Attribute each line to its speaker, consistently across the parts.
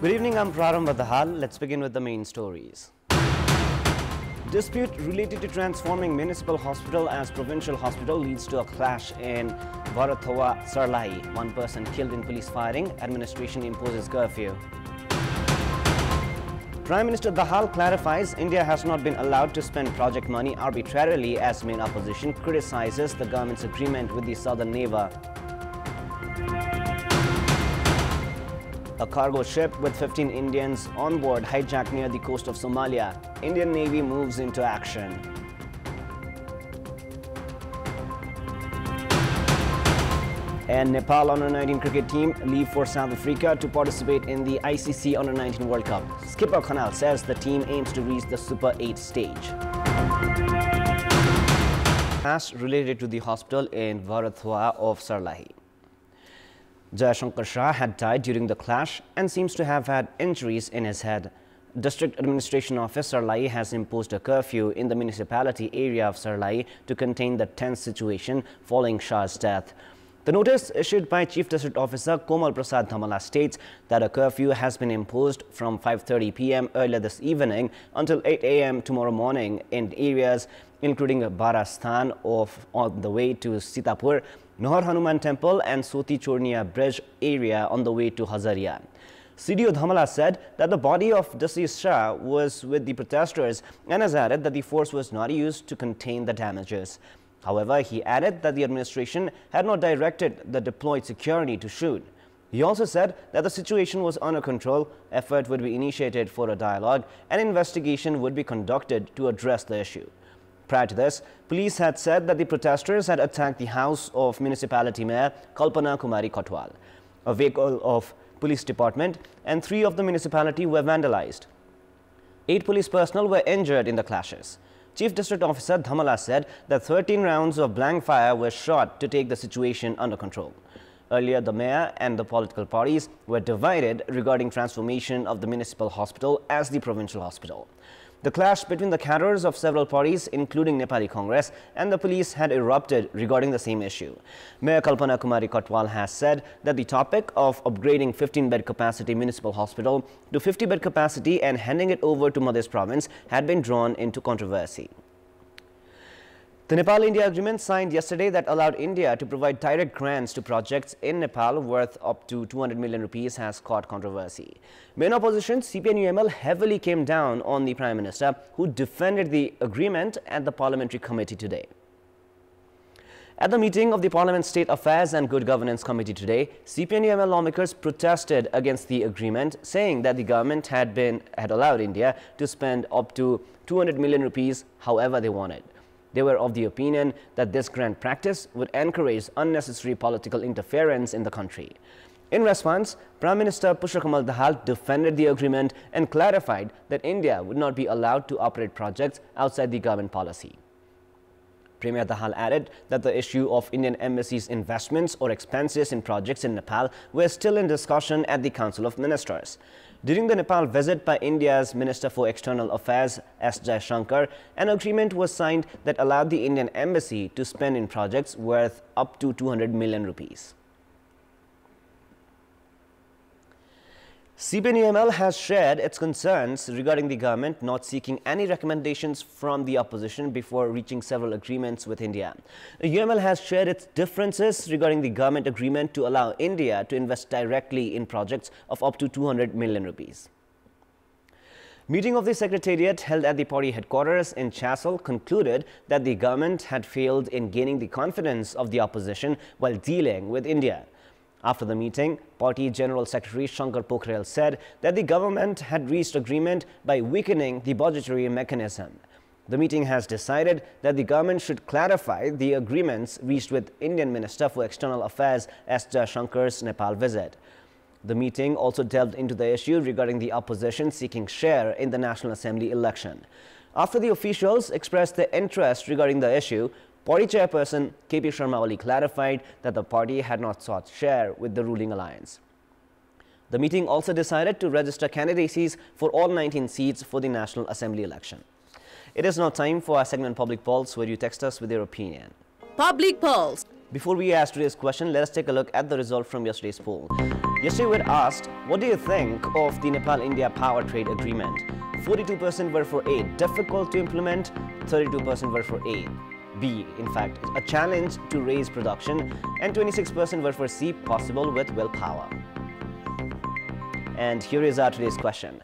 Speaker 1: Good evening, I'm Prarambha Dahal. Let's begin with the main stories. Dispute related to transforming municipal hospital as provincial hospital leads to a clash in Bharathawa, Sarlahi. One person killed in police firing. Administration imposes curfew. Prime Minister Dahal clarifies India has not been allowed to spend project money arbitrarily as main opposition criticizes the government's agreement with the southern neighbor. A cargo ship with 15 Indians on board hijacked near the coast of Somalia. Indian Navy moves into action. And Nepal Under-19 cricket team leave for South Africa to participate in the ICC Under-19 World Cup. Skipper Khanal says the team aims to reach the Super 8 stage. As related to the hospital in Bharathawa of Sarlahi. Shankar Shah had died during the clash and seems to have had injuries in his head. District Administration Office Sarlahi has imposed a curfew in the municipality area of Sarlahi to contain the tense situation following Shah's death. The notice issued by Chief District Officer Komal Prasad Dhamala states that a curfew has been imposed from 5:30 p.m. earlier this evening until 8 a.m. tomorrow morning in areas including Barasthan on the way to Sitapur, Nohar Hanuman Temple and Soti Chornia Bridge area on the way to Hazaria. CDO Dhamala said that the body of deceased Shah was with the protesters and has added that the force was not used to contain the damages. However, he added that the administration had not directed the deployed security to shoot. He also said that the situation was under control, effort would be initiated for a dialogue, and investigation would be conducted to address the issue. Prior to this, police had said that the protesters had attacked the house of Municipality Mayor Kalpana Kumari Kotwal. A vehicle of police department and 3 of the municipality were vandalized. 8 police personnel were injured in the clashes. Chief District Officer Dhamala said that 13 rounds of blank fire were shot to take the situation under control. Earlier, the mayor and the political parties were divided regarding transformation of the municipal hospital as the provincial hospital. The clash between the cadres of several parties, including Nepali Congress and the police, had erupted regarding the same issue. Mayor Kalpana Kumari Kotwal has said that the topic of upgrading 15-bed capacity municipal hospital to 50-bed capacity and handing it over to Madhya province had been drawn into controversy. The Nepal-India agreement signed yesterday that allowed India to provide direct grants to projects in Nepal worth up to 200 million rupees has caught controversy. Main opposition CPN-UML heavily came down on the Prime Minister, who defended the agreement at the Parliamentary Committee today. At the meeting of the Parliament State Affairs and Good Governance Committee today, CPN-UML lawmakers protested against the agreement, saying that the government had allowed India to spend up to 200 million rupees however they wanted. They were of the opinion that this grant practice would encourage unnecessary political interference in the country. In response, Prime Minister Pushpakamal Dahal defended the agreement and clarified that India would not be allowed to operate projects outside the government policy. Premier Dahal added that the issue of Indian Embassy's investments or expenses in projects in Nepal were still in discussion at the Council of Ministers. During the Nepal visit by India's Minister for External Affairs S. Shankar, an agreement was signed that allowed the Indian Embassy to spend in projects worth up to 200 million rupees. CPN-UML has shared its concerns regarding the government not seeking any recommendations from the opposition before reaching several agreements with India. The UML has shared its differences regarding the government agreement to allow India to invest directly in projects of up to 200 million rupees. Meeting of the Secretariat held at the party headquarters in Chassel concluded that the government had failed in gaining the confidence of the opposition while dealing with India. After the meeting, Party General Secretary Shankar Pokhrel said that the government had reached agreement by weakening the budgetary mechanism. The meeting has decided that the government should clarify the agreements reached with Indian Minister for External Affairs S. Shankar's Nepal visit. The meeting also delved into the issue regarding the opposition seeking share in the National Assembly election. After the officials expressed their interest regarding the issue, Party chairperson KP Sharma Oli clarified that the party had not sought share with the ruling alliance. The meeting also decided to register candidacies for all 19 seats for the National Assembly election. It is now time for our segment Public Pulse, where you text us with your opinion.
Speaker 2: Public Pulse.
Speaker 1: Before we ask today's question, let us take a look at the result from yesterday's poll. Yesterday we had asked, what do you think of the Nepal-India power trade agreement? 42% were for A, difficult to implement, 32% were for A. B, in fact, a challenge to raise production, and 26% were for C, possible with willpower. And here is our today's question.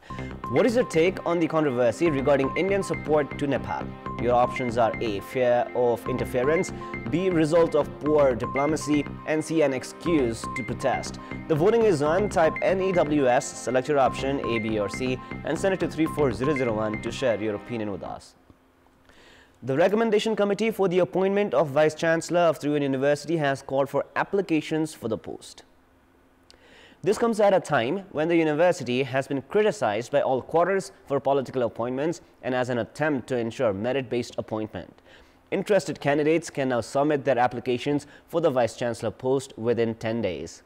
Speaker 1: What is your take on the controversy regarding Indian support to Nepal? Your options are A, fear of interference, B, result of poor diplomacy, and C, an excuse to protest. The voting is on. Type NEWS, select your option A, B or C, and send it to 34001 to share your opinion with us. The Recommendation Committee for the appointment of Vice Chancellor of Trivandrum University has called for applications for the post. This comes at a time when the university has been criticized by all quarters for political appointments and as an attempt to ensure merit-based appointment. Interested candidates can now submit their applications for the Vice Chancellor post within 10 days.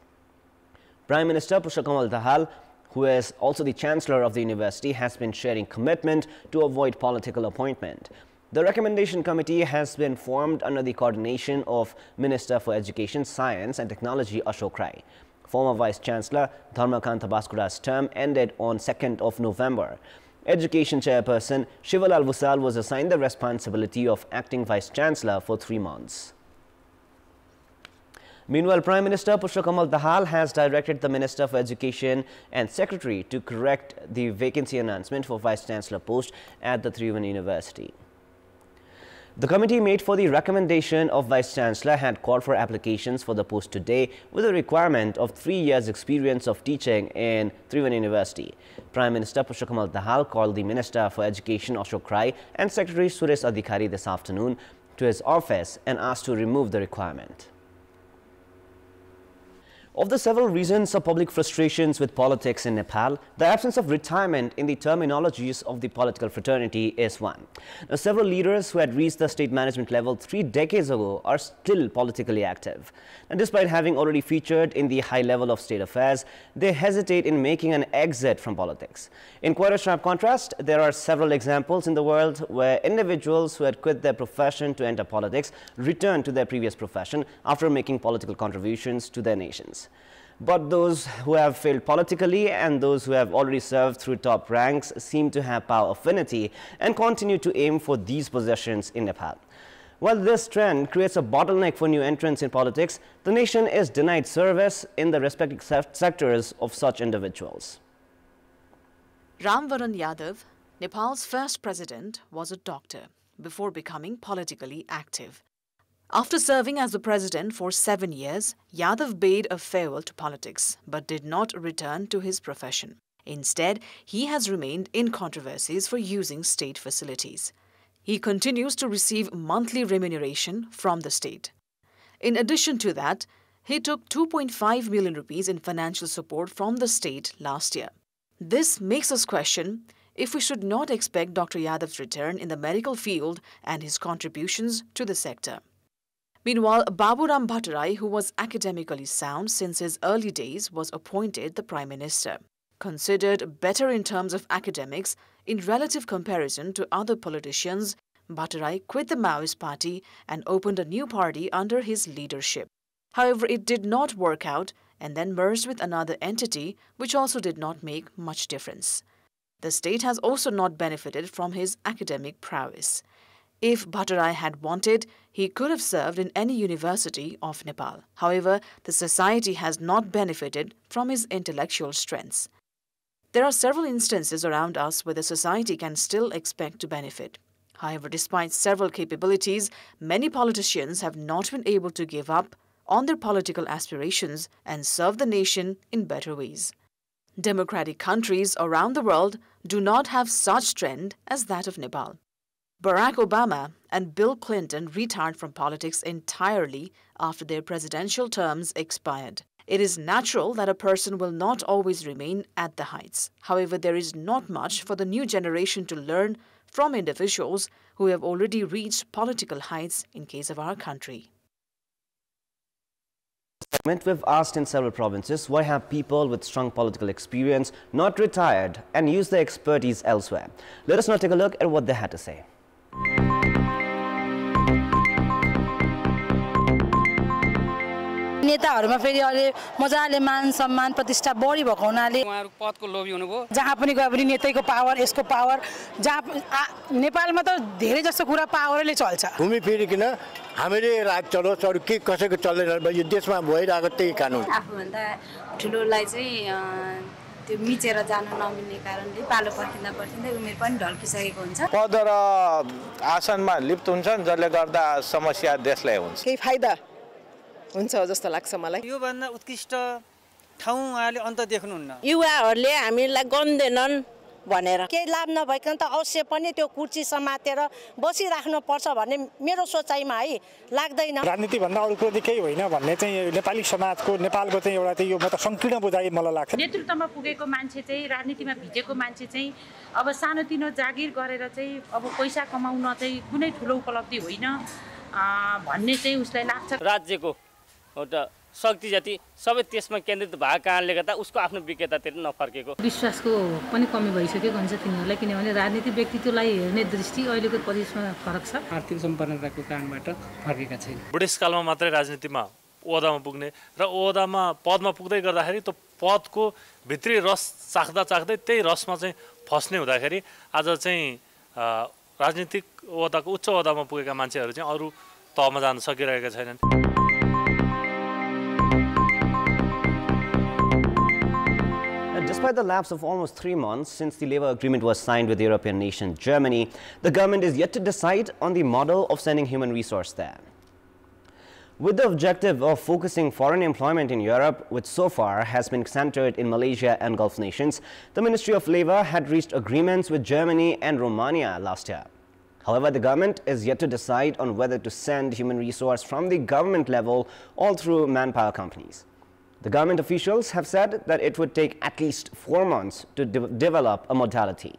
Speaker 1: Prime Minister Pushpa Dahal, who is also the Chancellor of the university, has been sharing commitment to avoid political appointment. The Recommendation Committee has been formed under the coordination of Minister for Education, Science and Technology Ashok Rai. Former Vice Chancellor Dharmakanta Baskura's term ended on 2nd of November. Education Chairperson Shivalal Vusal was assigned the responsibility of acting Vice Chancellor for 3 months. Meanwhile, Prime Minister Pushpa Dahal has directed the Minister for Education and Secretary to correct the vacancy announcement for Vice Chancellor post at the Trivandrum University. The committee made for the recommendation of Vice Chancellor had called for applications for the post today with a requirement of 3 years experience of teaching in Trivandrum University. Prime Minister Pushpa Dahal called the Minister for Education Ashok Rai and Secretary Suresh Adhikari this afternoon to his office and asked to remove the requirement. Of the several reasons of public frustrations with politics in Nepal, the absence of retirement in the terminologies of the political fraternity is one. Now, several leaders who had reached the state management level 3 decades ago are still politically active. And despite having already featured in the high level of state affairs, they hesitate in making an exit from politics. In quite a sharp contrast, there are several examples in the world where individuals who had quit their profession to enter politics returned to their previous profession after making political contributions to their nations. But those who have failed politically and those who have already served through top ranks seem to have power affinity and continue to aim for these positions in Nepal. While this trend creates a bottleneck for new entrants in politics, the nation is denied service in the respective sectors of such individuals.
Speaker 2: Ramvaran Yadav, Nepal's first president, was a doctor before becoming politically active. After serving as the president for 7 years, Yadav bade a farewell to politics but did not return to his profession. Instead, he has remained in controversies for using state facilities. He continues to receive monthly remuneration from the state. In addition to that, he took 2.5 million rupees in financial support from the state last year. This makes us question if we should not expect Dr. Yadav's return in the medical field and his contributions to the sector. Meanwhile, Baburam Bhattarai, who was academically sound since his early days, was appointed the Prime Minister. Considered better in terms of academics in relative comparison to other politicians, Bhattarai quit the Maoist party and opened a new party under his leadership. However, it did not work out and then merged with another entity, which also did not make much difference. The state has also not benefited from his academic prowess. If Bhattarai had wanted, he could have served in any university of Nepal. However, the society has not benefited from his intellectual strengths. There are several instances around us where the society can still expect to benefit. However, despite several capabilities, many politicians have not been able to give up on their political aspirations and serve the nation in better ways. Democratic countries around the world do not have such trend as that of Nepal. Barack Obama and Bill Clinton retired from politics entirely after their presidential terms expired. It is natural that a person will not always remain at the heights. However, there is not much for the new generation to learn from individuals who have already reached political heights in case of our country.
Speaker 1: We've asked in several provinces why have people with strong political experience not retired and used their expertise elsewhere. Let us now take a look at what they had to say.
Speaker 3: नेताहरुमा फेरि अहिले मजाले मान सम्मान प्रतिष्ठा बढी भएको हुनाले
Speaker 4: उहाँहरु पदको लोभी हुनुभयो
Speaker 3: जहाँ पनि गए पनि नेतैको पावर यसको पावर जहाँ नेपालमा त धेरै जस्तो कुरा पावरले चल्छ
Speaker 5: घुमी फिरिकिन हामीले राज चलोस् अरु के कसैको चल्दैन यो देशमा भइरहेको त्यही कानुन
Speaker 6: आफूभन्दा ठुलोलाई चाहिँ त्यो मिचेर जान नमिल्ने कारणले पालो पर्खिँदै उमेर पनि ढल्किसकेको हुन्छ
Speaker 7: पद र आसनमा लिप्त हुन्छन् जसले गर्दा समस्या देशलाई हुन्छ
Speaker 8: केही फाइदा हुन्छ जस्तो लाग्छ मलाई
Speaker 4: यो भन्दा उत्कृष्ट ठाउँ उहाँले अन्त देख्नुहुन्न
Speaker 9: युवाहरूले हामीलाई गन्दैनन् भनेर केही लाभ नभइकन त अवश्य पनि त्यो कुर्सी समातेर बसिराख्नु पर्छ भन्ने मेरो सोचाइमा है लाग्दैन
Speaker 10: राजनीति भन्दा अरु कुरो केही होइन भन्ने चाहिँ नेपाली समाजको नेपालको चाहिँ एउटा चाहिँ यो मतलब संकीर्ण बुझाइ मलाई लाग्छ
Speaker 11: नेतृत्वमा पुगेको मान्छे चाहिँ राजनीतिमा भिजेको मान्छे चाहिँ अब सानोतिनो जागिर गरेर चाहिँ अब पैसा कमाउन चाहिँ कुनै ठुलो उपलब्धि होइन भन्ने चाहिँ उसलाई लाग्छ
Speaker 12: राज्यको एउटा शक्ति जति सबै त्यसमा केन्द्रित भएको कारणले गर्दा उसको आफ्नो विज्ञतातिर नफर्केको
Speaker 11: विश्वासको पनि कमी भइसकेको हुन्छ तिनीहरूलाई किनभने राजनीतिक व्यक्तित्वलाई हेर्ने दृष्टि अहिलेको परिवेशमा फरक छ
Speaker 4: आर्थिक सम्पन्नताको कारणबाट फर्केका छैन
Speaker 13: बुढेसकालमा मात्रै राजनीतिमा ओहदामा पुग्ने र ओहदामा पदमा पुग्दै गर्दाखेरि त्यो पदको भित्री रस चाख्दै त्यही रसमा चाहिँ फस्ने हुँदाखेरि आज चाहिँ राजनीतिक ओहदाको उच्च ओहदामा पुगेका मान्छेहरू चाहिँ अरू तहमा जान सकिरहेका छैनन्
Speaker 1: Despite the lapse of almost 3 months since the labour agreement was signed with the European nation Germany, the government is yet to decide on the model of sending human resource there. With the objective of focusing foreign employment in Europe, which so far has been centered in Malaysia and Gulf nations, the Ministry of Labour had reached agreements with Germany and Romania last year. However, the government is yet to decide on whether to send human resource from the government level or through manpower companies. The government officials have said that it would take at least 4 months to develop a modality.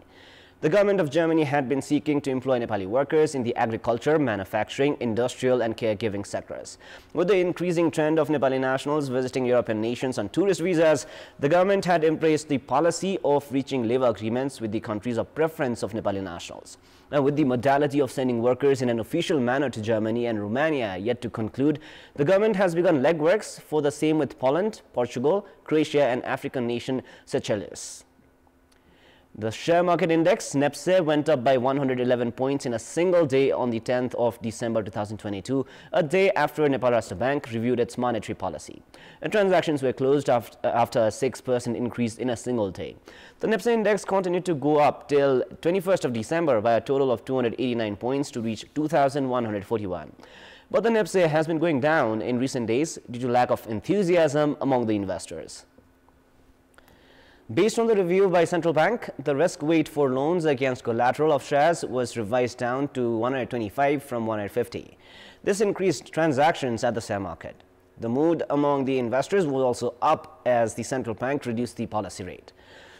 Speaker 1: The government of Germany had been seeking to employ Nepali workers in the agriculture, manufacturing, industrial and caregiving sectors. With the increasing trend of Nepali nationals visiting European nations on tourist visas, the government had embraced the policy of reaching labour agreements with the countries of preference of Nepali nationals. Now, with the modality of sending workers in an official manner to Germany and Romania yet to conclude, the government has begun legworks for the same with Poland, Portugal, Croatia and African nation Seychelles. The share market index, NEPSE, went up by 111 points in a single day on the 10th of December 2022, a day after Nepal Rashtra Bank reviewed its monetary policy. Transactions were closed after a 6% increase in a single day. The NEPSE index continued to go up till 21st of December by a total of 289 points to reach 2,141. But the NEPSE has been going down in recent days due to lack of enthusiasm among the investors. Based on the review by Central Bank, the risk weight for loans against collateral of shares was revised down to 125 from 150. This increased transactions at the share market. The mood among the investors was also up as the Central Bank reduced the policy rate.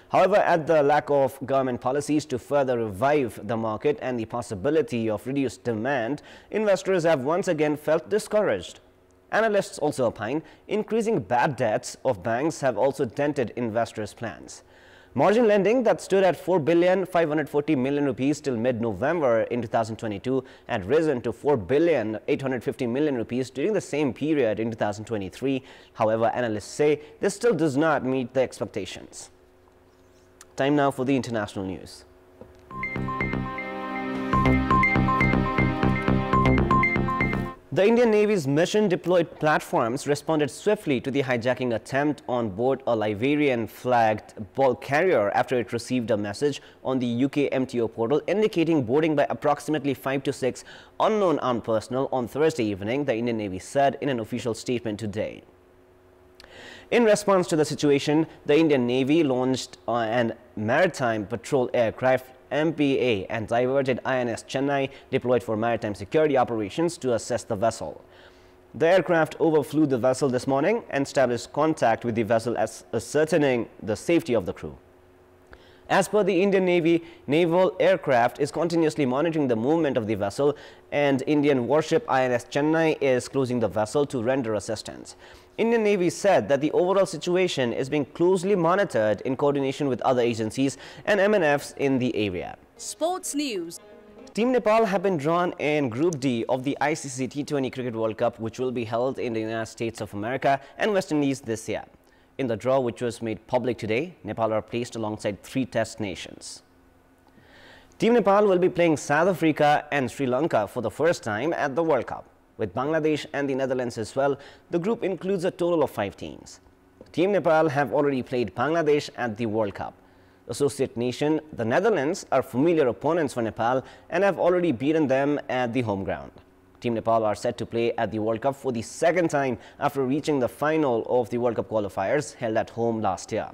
Speaker 1: However, at the lack of government policies to further revive the market and the possibility of reduced demand, investors have once again felt discouraged. Analysts also opine increasing bad debts of banks have also dented investors' plans. Margin lending that stood at 4,540 billion rupees till mid-November in 2022 had risen to 4,850 billion rupees during the same period in 2023. However, analysts say this still does not meet the expectations. Time now for the international news. The Indian Navy's mission-deployed platforms responded swiftly to the hijacking attempt on board a Liberian-flagged bulk carrier after it received a message on the UK MTO portal indicating boarding by approximately 5 to 6 unknown armed personnel on Thursday evening, the Indian Navy said in an official statement today. In response to the situation, the Indian Navy launched an maritime patrol aircraft MPA and diverted INS Chennai, deployed for maritime security operations, to assess the vessel. The aircraft overflew the vessel this morning and established contact with the vessel, ascertaining the safety of the crew. As per the Indian Navy, naval aircraft is continuously monitoring the movement of the vessel, and Indian warship INS Chennai is closing the vessel to render assistance. Indian Navy said that the overall situation is being closely monitored in coordination with other agencies and MNFs in the area.
Speaker 2: Sports news.
Speaker 1: Team Nepal have been drawn in Group D of the ICC T20 Cricket World Cup, which will be held in the United States of America and West Indies this year. In the draw, which was made public today, Nepal are placed alongside 3 test nations. Team Nepal will be playing South Africa and Sri Lanka for the first time at the World Cup. With Bangladesh and the Netherlands as well, the group includes a total of 5 teams. Team Nepal have already played Bangladesh at the World Cup. Associate nation, the Netherlands, are familiar opponents for Nepal and have already beaten them at the home ground. Team Nepal are set to play at the World Cup for the second time after reaching the final of the World Cup qualifiers held at home last year.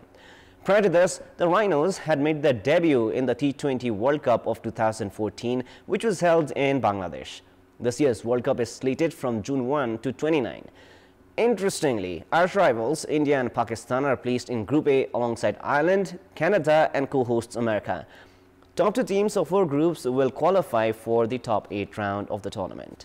Speaker 1: Prior to this, the Rhinos had made their debut in the T20 World Cup of 2014, which was held in Bangladesh. This year's World Cup is slated from June 1 to 29. Interestingly, arch rivals India and Pakistan are placed in Group A alongside Ireland, Canada and co-hosts America. Top 2 teams of 4 groups will qualify for the top 8 round of the tournament.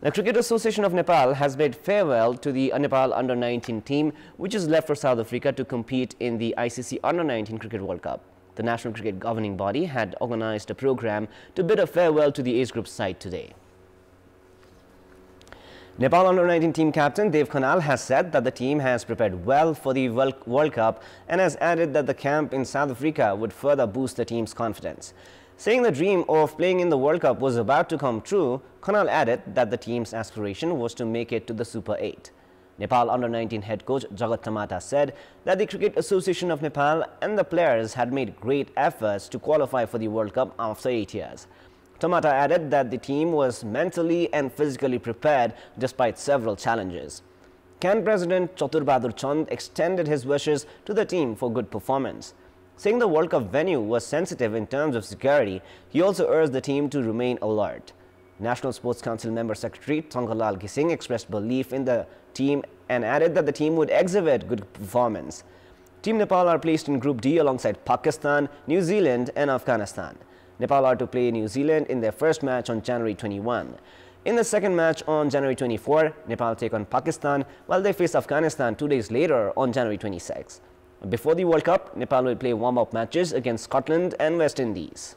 Speaker 1: The Cricket Association of Nepal has bid farewell to the Nepal Under-19 team, which is left for South Africa to compete in the ICC Under-19 Cricket World Cup. The National Cricket Governing Body had organized a program to bid a farewell to the age group side today. Nepal Under-19 team captain Dev Khanal has said that the team has prepared well for the World Cup and has added that the camp in South Africa would further boost the team's confidence. Saying the dream of playing in the World Cup was about to come true, Khanal added that the team's aspiration was to make it to the Super 8. Nepal Under-19 head coach Jagat Tamata said that the Cricket Association of Nepal and the players had made great efforts to qualify for the World Cup after 8 years. Tamata added that the team was mentally and physically prepared despite several challenges. CAN President Chatur Bahadur Chand extended his wishes to the team for good performance. Saying the World Cup venue was sensitive in terms of security, he also urged the team to remain alert. National Sports Council Member Secretary Tongkalal Gising expressed belief in the team and added that the team would exhibit good performance. Team Nepal are placed in Group D alongside Pakistan, New Zealand and Afghanistan. Nepal are to play New Zealand in their first match on January 21. In the second match on January 24, Nepal take on Pakistan while they face Afghanistan 2 days later on January 26. Before the World Cup, Nepal will play warm-up matches against Scotland and West Indies.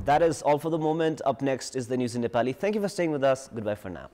Speaker 1: That is all for the moment. Up next is the news in Nepali. Thank you for staying with us. Goodbye for now.